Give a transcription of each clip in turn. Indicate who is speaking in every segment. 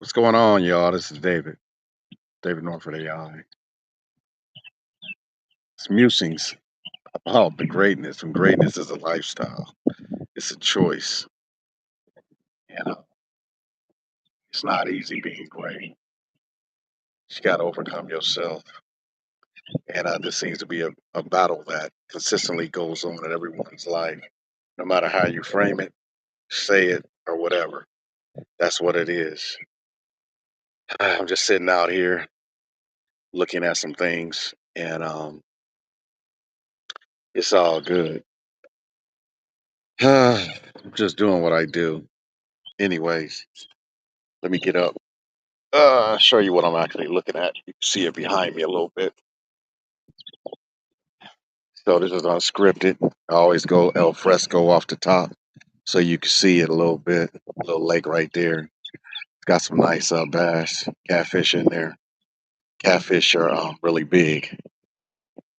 Speaker 1: What's going on, y'all? This is David Norford AI. It's Musings about the greatness, and greatness is a lifestyle. It's a choice. You know, it's not easy being great. You got to overcome yourself. And this seems to be a battle that consistently goes on in everyone's life, no matter how you frame it, say it, or whatever. That's what it is. I'm just sitting out here looking at some things, and it's all good. I'm just doing what I do. Anyways, let me get up. Show you what I'm actually looking at. You can see it behind me a little bit. So this is unscripted. I always go el fresco off the top, so you can see it a little bit. A little lake right there. It's got some nice bass, catfish in there. Catfish are really big,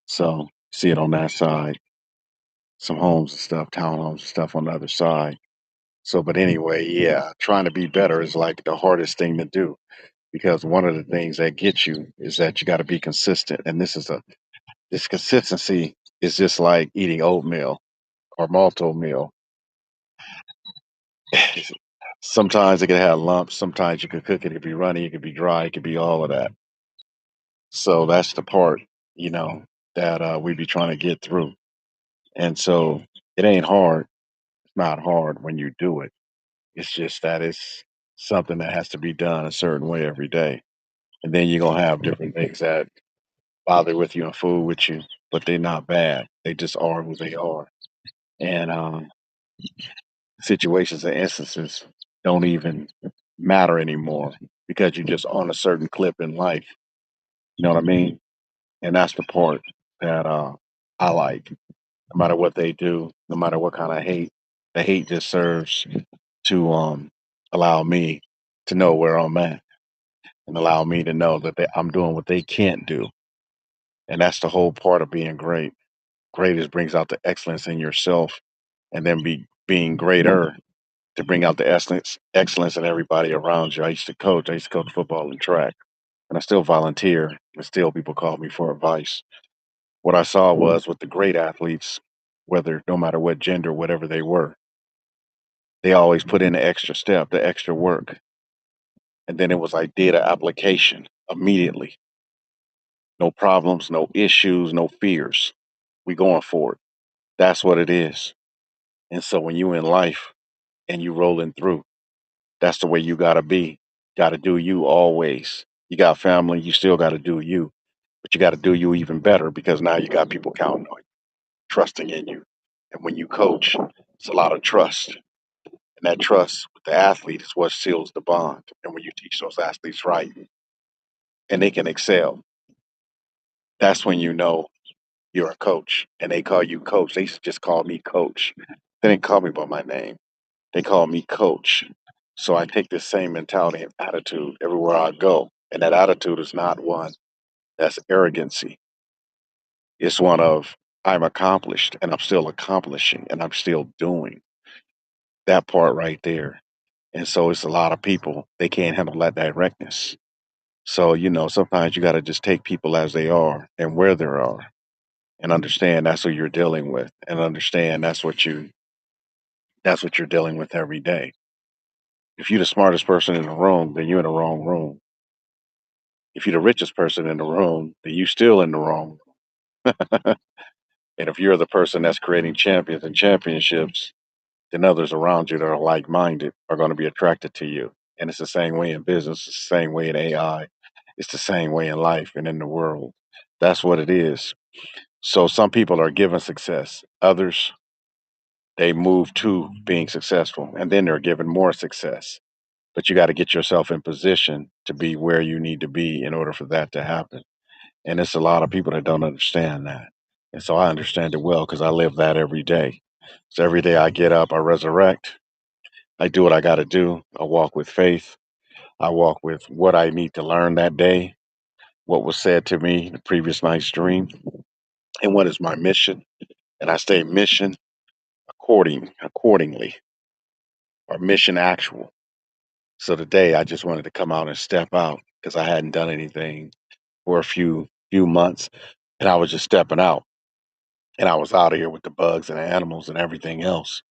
Speaker 1: so see it on that side. Some homes and stuff, townhomes and stuff on the other side. So, but anyway, yeah, trying to be better is like the hardest thing to do because one of the things that gets you is that you got to be consistent, and this consistency is just like eating oatmeal or malto meal. Sometimes it can have lumps. Sometimes you can cook it. It could be runny. It could be dry. It could be all of that. So that's the part, you know, that we be trying to get through. And so it ain't hard. It's not hard when you do it. It's just that it's something that has to be done a certain way every day. And then you're gonna have different things that bother with you and fool with you, but they're not bad. They just are who they are. And situations and instances don't even matter anymore because you're just on a certain clip in life. You know what I mean? And that's the part that I like. No matter what they do, no matter what kind of hate, the hate just serves to allow me to know where I'm at and allow me to know that I'm doing what they can't do. And that's the whole part of being great. Greatness brings out the excellence in yourself, and then being greater to bring out the excellence in everybody around you. I used to coach. I used to coach football and track, and I still volunteer. And still, people call me for advice. What I saw was with the great athletes, whether no matter what gender, whatever they were, they always put in the extra step, the extra work, and then it was like data application immediately. No problems, no issues, no fears. We going for it. That's what it is. And so when you in life and you rolling through, that's the way you gotta be. Gotta do you always. You got family, you still gotta do you. But you gotta do you even better because now you got people counting on you, trusting in you. And when you coach, it's a lot of trust. And that trust with the athlete is what seals the bond. And when you teach those athletes right and they can excel, that's when you know you're a coach. And they call you coach. They used to just call me coach. They didn't call me by my name. They call me coach. So I take this same mentality and attitude everywhere I go. And that attitude is not one that's arrogancy. It's one of I'm accomplished and I'm still accomplishing and I'm still doing that part right there. And so it's a lot of people, they can't handle that directness. So, sometimes you got to just take people as they are and where they are and understand that's what you're dealing with and understand that's what you're dealing with every day. If you're the smartest person in the room, then you're in the wrong room. If you're the richest person in the room, then you still in the wrong room. And if you're the person that's creating champions and championships, then others around you that are like minded are going to be attracted to you. And it's the same way in business, it's the same way in AI, it's the same way in life and in the world. That's what it is. So some people are given success, others, they move to being successful, and then they're given more success. But you got to get yourself in position to be where you need to be in order for that to happen. And it's a lot of people that don't understand that. And so I understand it well because I live that every day. So every day I get up, I resurrect, I do what I got to do. I walk with faith. I walk with what I need to learn that day, what was said to me the previous night's dream, and what is my mission. And I stay mission accordingly, or mission actual. So today I just wanted to come out and step out because I hadn't done anything for a few months, and I was just stepping out, and I was out of here with the bugs and the animals and everything else.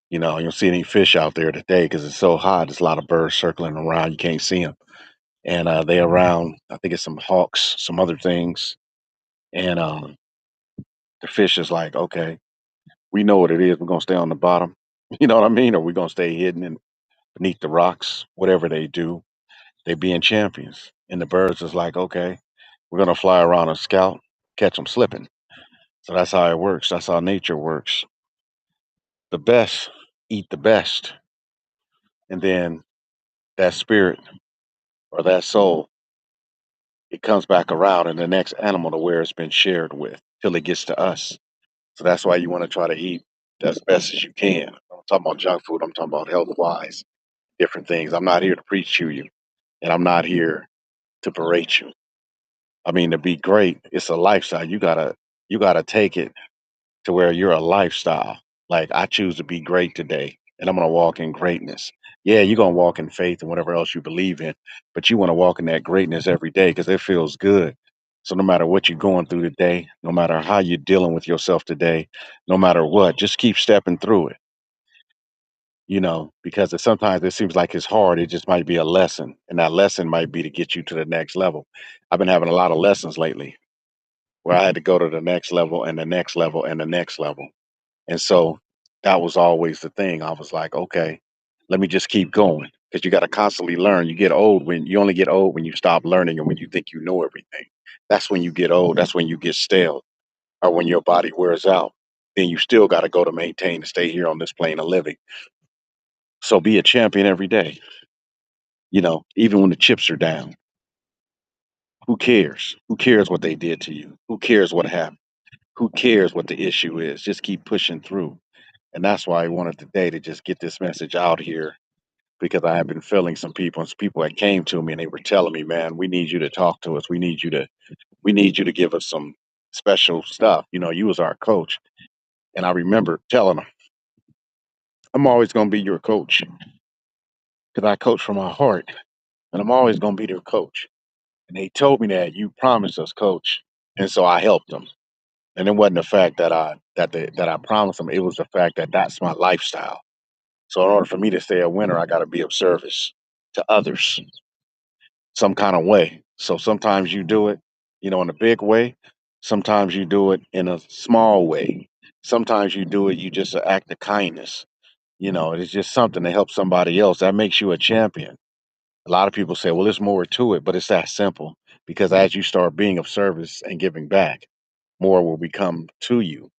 Speaker 1: You don't see any fish out there today because it's so hot. There's a lot of birds circling around. You can't see them, and they around. I think it's some hawks, some other things, and the fish is like, okay, we know what it is. We're gonna stay on the bottom. You know what I mean? Or we're gonna stay hidden and beneath the rocks. Whatever they do, they being champions. And the birds is like, okay, we're gonna fly around and scout, catch them slipping. So that's how it works. That's how nature works. The best eat the best, and then that spirit or that soul, it comes back around in the next animal to where it's been shared with till it gets to us. So that's why you want to try to eat as best as you can. I'm talking about junk food. I'm talking about health wise, different things. I'm not here to preach to you, and I'm not here to berate you. I mean, to be great, it's a lifestyle. You gotta take it to where you're a lifestyle. Like I choose to be great today, and I'm gonna walk in greatness. Yeah, you're gonna walk in faith and whatever else you believe in, but you want to walk in that greatness every day because it feels good. So no matter what you're going through today, no matter how you're dealing with yourself today, no matter what, just keep stepping through it. Because sometimes it seems like it's hard. It just might be a lesson, and that lesson might be to get you to the next level. I've been having a lot of lessons lately where I had to go to the next level and the next level and the next level. And so that was always the thing. I was like, okay, let me just keep going because you got to constantly learn. You only get old when you stop learning and when you think you know everything. That's when you get old. That's when you get stale or when your body wears out. Then you still got to go to maintain to stay here on this plane of living. So be a champion every day. Even when the chips are down, who cares? Who cares what they did to you? Who cares what happened? Who cares what the issue is? Just keep pushing through. And that's why I wanted today to just get this message out here because I have been feeling some people that came to me and they were telling me, man, we need you to talk to us. We need you to give us some special stuff. You was our coach. And I remember telling them, I'm always gonna be your coach because I coach from my heart and I'm always gonna be their coach. And they told me that you promised us, coach. And so I helped them. And it wasn't the fact that I promised them, it was the fact that that's my lifestyle. So in order for me to stay a winner, I got to be of service to others some kind of way. So sometimes you do it, in a big way. Sometimes you do it in a small way. Sometimes you do it, you just an act of kindness. It's just something to help somebody else. That makes you a champion. A lot of people say, well, there's more to it, but it's that simple because as you start being of service and giving back, more will become to you.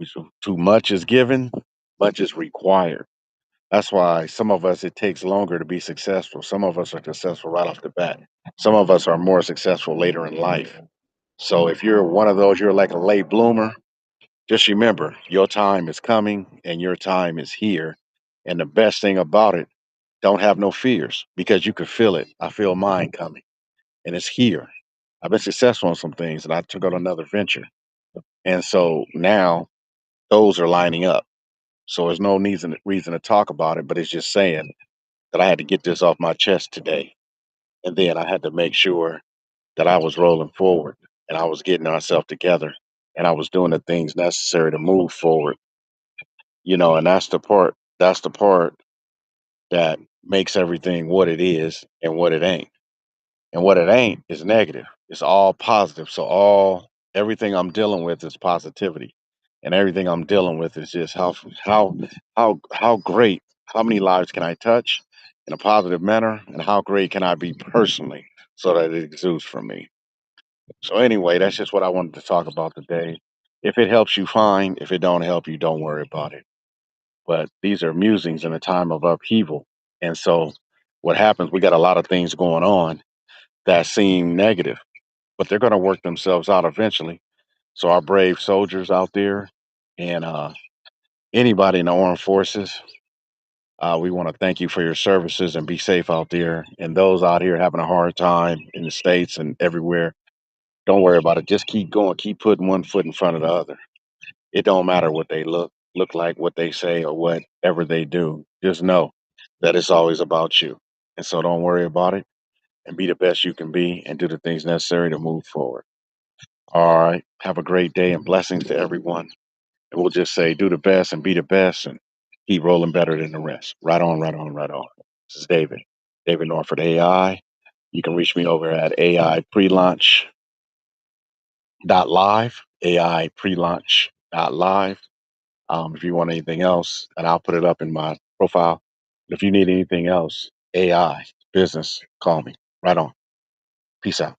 Speaker 1: So too much is given, much is required. That's why some of us, it takes longer to be successful. Some of us are successful right off the bat. Some of us are more successful later in life. So if you're one of those, you're like a late bloomer, just remember your time is coming and your time is here. And the best thing about it, don't have no fears because you can feel it. I feel mine coming and it's here. I've been successful on some things and I took on another venture. And so now those are lining up. So there's no reason to talk about it, but it's just saying that I had to get this off my chest today. And then I had to make sure that I was rolling forward and I was getting ourselves together and I was doing the things necessary to move forward, and that's the part that makes everything what it is and what it ain't. And what it ain't is negative. It's all positive. So everything I'm dealing with is positivity. And everything I'm dealing with is just how great, how many lives can I touch in a positive manner and how great can I be personally so that it exudes from me. So anyway, that's just what I wanted to talk about today. If it helps you, fine. If it don't help you, don't worry about it. But these are musings in a time of upheaval. And so what happens, we got a lot of things going on that seem negative, but they're going to work themselves out eventually. So our brave soldiers out there and anybody in the armed forces, we want to thank you for your services and be safe out there. And those out here having a hard time in the states and everywhere, don't worry about it. Just keep going. Keep putting one foot in front of the other. It don't matter what they look like, what they say, or whatever they do. Just know that it's always about you. And so don't worry about it and be the best you can be and do the things necessary to move forward. All right. Have a great day and blessings to everyone. And we'll just say do the best and be the best and keep rolling better than the rest. Right on, right on, right on. This is David. David Norford AI. You can reach me over at AI pre-launch live, AI pre-launch live. If you want anything else, and I'll put it up in my profile. If you need anything else, AI business, call me. Right on. Peace out.